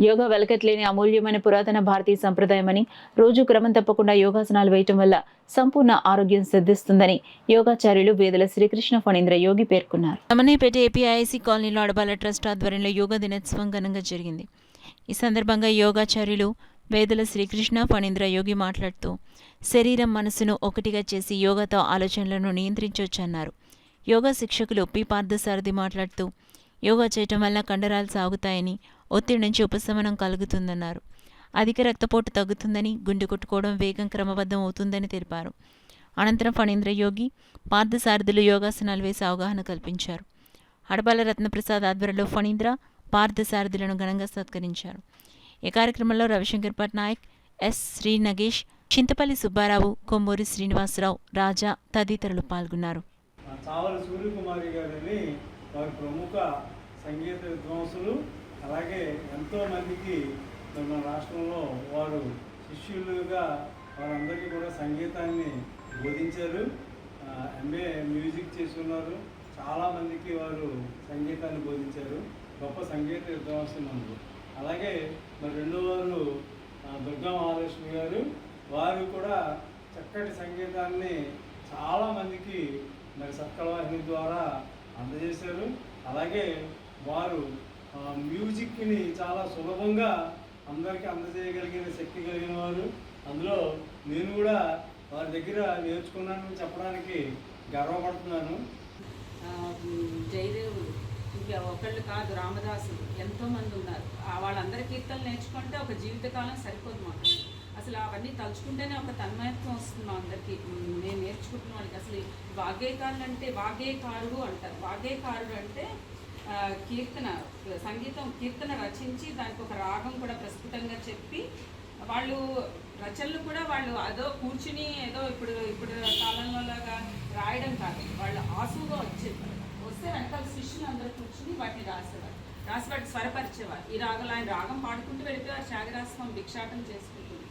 యోగా వెలకట్లేని అమూల్యమైన పురాతన భారతీయ సంప్రదాయమని, రోజు క్రమం తప్పకుండా యోగాసనాలు వేయటం వల్ల సంపూర్ణ ఆరోగ్యం సిద్ధిస్తుందని యోగాచార్యులు వేదల శ్రీకృష్ణ ఫణీంద్ర యోగి పేర్కొన్నారు. రమణేపేట ఏపీఐఐసి కాలనీలో ఆడబాల ట్రస్ట్ ఆధ్వర్యంలో యోగా దినోత్సవం ఘనంగా జరిగింది. ఈ సందర్భంగా యోగాచార్యులు వేదల శ్రీకృష్ణ ఫణీంద్ర యోగి మాట్లాడుతూ, శరీరం మనసును ఒకటిగా చేసి యోగాతో ఆలోచనలను నియంత్రించవచ్చన్నారు. యోగా శిక్షకులు పి పార్థసారథి మాట్లాడుతూ, యోగా చేయటం వల్ల కండరాలు సాగుతాయని, ఒత్తిడి నుంచి ఉపశమనం కలుగుతుందన్నారు. అధిక రక్తపోటు తగ్గుతుందని, గుండె కొట్టుకోవడం వేగం క్రమబద్ధం అవుతుందని తెలిపారు. అనంతరం ఫణీంద్ర యోగి, పార్థసారథులు యోగాసనాలు వేసి అవగాహన కల్పించారు. అడబాల రత్నప్రసాద్ ఆధ్వర్యంలో ఫణీంద్ర, పార్థసారథులను ఘనంగా సత్కరించారు. ఈ కార్యక్రమంలో రవిశంకర్ పట్నాయక్, ఎస్ శ్రీ నగేష్, చింతపల్లి సుబ్బారావు, కొమ్మూరి శ్రీనివాసరావు, రాజా తదితరులు పాల్గొన్నారు. చావలి సూర్యకుమారి గారిని వారి ప్రముఖ సంగీత విద్వాంసులు, అలాగే ఎంతోమందికి మన రాష్ట్రంలో వారు శిష్యులుగా వారందరికీ కూడా సంగీతాన్ని బోధించారు. ఎంఏ మ్యూజిక్ చేసుకున్నారు. చాలామందికి వారు సంగీతాన్ని బోధించారు. గొప్ప సంగీత విద్వాంసులు. అలాగే మరి రెండో వారు దుర్గా మహాలక్ష్మి గారు, వారు కూడా చక్కటి సంగీతాన్ని చాలామందికి మరి సత్కళవాహిని ద్వారా అందజేశారు. అలాగే వారు మ్యూజిక్ని చాలా సులభంగా అందరికీ అందజేయగలిగిన శక్తి కలిగిన వారు. అందులో నేను కూడా వారి దగ్గర నేర్చుకున్నానని చెప్పడానికి గర్వపడుతున్నాను. జయదేవుడు ఇంకా ఒకళ్ళు కాదు, రామదాసులు ఎంతోమంది ఉన్నారు. వాళ్ళందరి కీర్తనలు నేర్చుకుంటే ఒక జీవితకాలం సరిపోదు మాకు. అసలు అవన్నీ తలుచుకుంటేనే ఒక తన్మయత్వం వస్తుంది మా అందరికీ. నేను నేర్చుకుంటున్న వాళ్ళకి అసలు వాగ్గేయకారులు అంటే వాగ్గేయకారుడు అంటారు. వాగ్గేయకారుడు అంటే కీర్తన రచించి దానికి ఒక రాగం కూడా ప్రస్ఫుటంగా చెప్పి, వాళ్ళు రచనలు కూడా వాళ్ళు అదో కూర్చుని ఏదో ఇప్పుడు కాలంలో లాగా రాయడం కాదు, వాళ్ళు ఆసువుగా వస్తే వెనకాల శిష్యులు అందరూ కూర్చుని వాటిని రాసి వాటిని స్వరపరిచేవారు. ఈ రాగంలో ఆయన రాగం పాడుకుంటూ వెళ్ళిపోయారు. త్యాగరాజస్వామి భిక్షాటం చేసుకుంటుంది.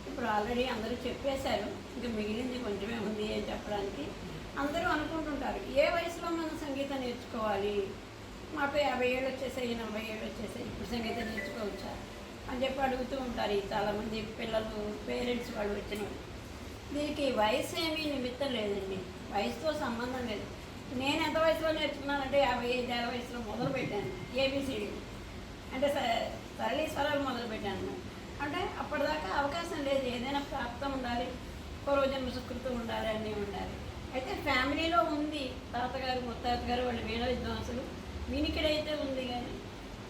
ఇప్పుడు ఆల్రెడీ అందరూ చెప్పేశారు, ఇంకా మిగిలింది కొంచెమే ఉంది అని చెప్పడానికి. అందరూ అనుకుంటుంటారు, ఏ వయసులో మనం సంగీతం నేర్చుకోవాలి, మాకు 50 ఏళ్ళు వచ్చేసాయి, 40 ఏళ్ళు వచ్చేసాయి, ఇప్పుడు సంగీతం నేర్చుకోవచ్చా అని చెప్పి అడుగుతూ ఉంటారు చాలామంది పిల్లలు, పేరెంట్స్ వాళ్ళు వచ్చిన. దీనికి వయసు ఏమీ నిమిత్తం లేదండి, వయసుతో సంబంధం లేదు. నేను ఎంత వయసులో నేర్చుకున్నానంటే 55-60 వయసులో మొదలుపెట్టాను. ఏబిసిడి అంటే సరళీ స్వరాలు మొదలుపెట్టాను. అంటే అప్పటిదాకా అవకాశం లేదు. ఏదైనా ప్రాప్తం ఉండాలి, పూర్వజన్మ సుకృతం ఉండాలి, అన్నీ ఉండాలి. అయితే ఫ్యామిలీలో ఉంది. తాతగారు, ముత్తాతగారు వాళ్ళు వీణ విద్వాంసులు, వినికిడైతే ఉంది కానీ